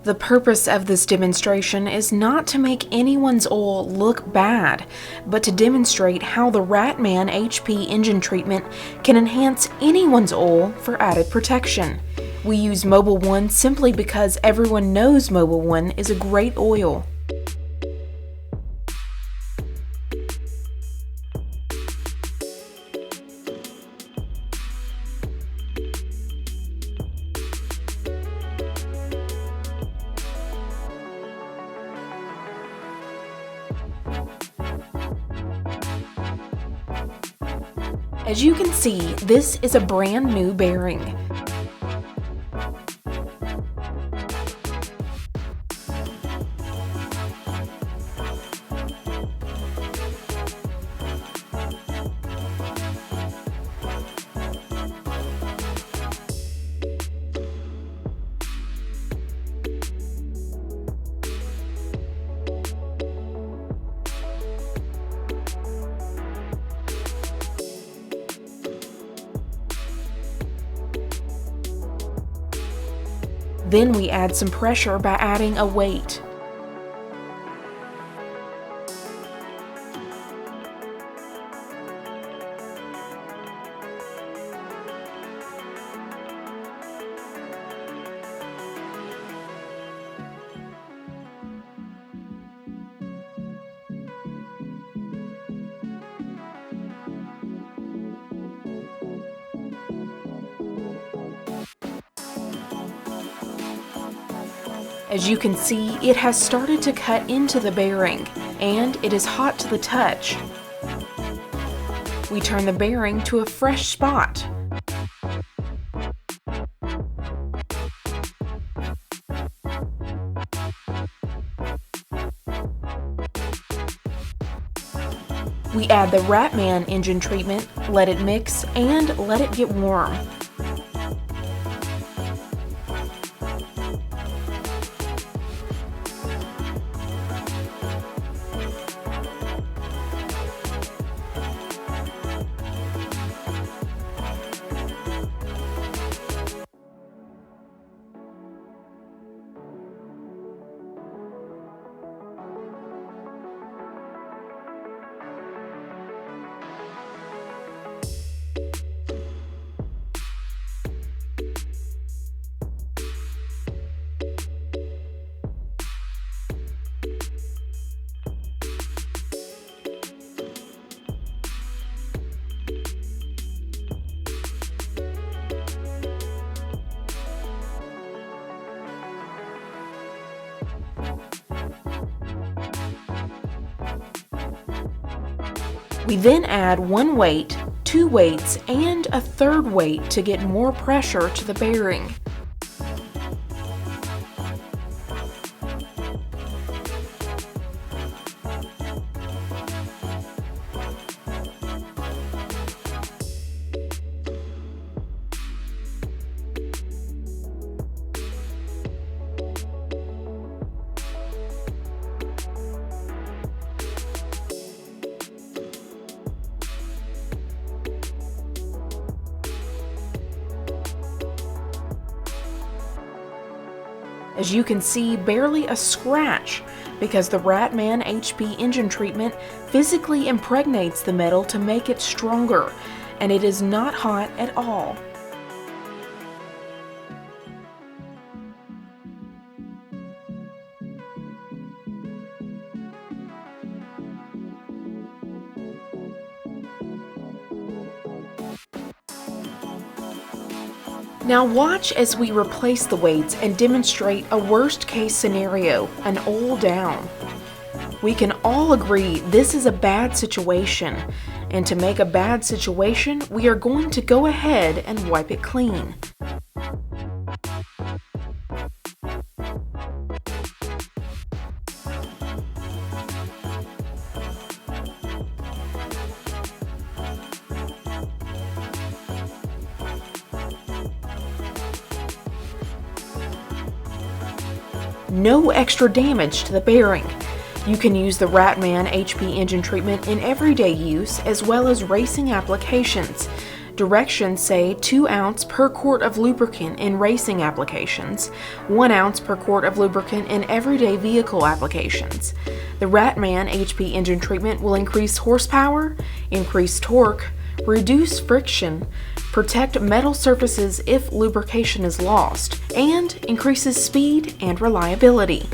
The purpose of this demonstration is not to make anyone's oil look bad, but to demonstrate how the RATMAN HP Engine Treatment can enhance anyone's oil for added protection. We use Mobil 1 simply because everyone knows Mobil 1 is a great oil. As you can see, this is a brand new bearing. Then we add some pressure by adding a weight. As you can see, it has started to cut into the bearing, and it is hot to the touch. We turn the bearing to a fresh spot. We add the RATMAN engine treatment, let it mix, and let it get warm. We then add one weight, two weights, and a third weight to get more pressure to the bearing. As you can see, barely a scratch, because the RATMAN HP Engine Treatment physically impregnates the metal to make it stronger, and it is not hot at all. Now watch as we replace the weights and demonstrate a worst-case scenario, an oil down. We can all agree this is a bad situation, and to make a bad situation, we are going to go ahead and wipe it clean. No extra damage to the bearing. You can use the RATMAN HP Engine Treatment in everyday use as well as racing applications, Directions say 2 ounce per quart of lubricant in racing applications, 1 ounce per quart of lubricant in everyday vehicle applications. The RATMAN HP Engine Treatment will increase horsepower, increase torque, reduce friction, protect metal surfaces if lubrication is lost, and increases speed and reliability.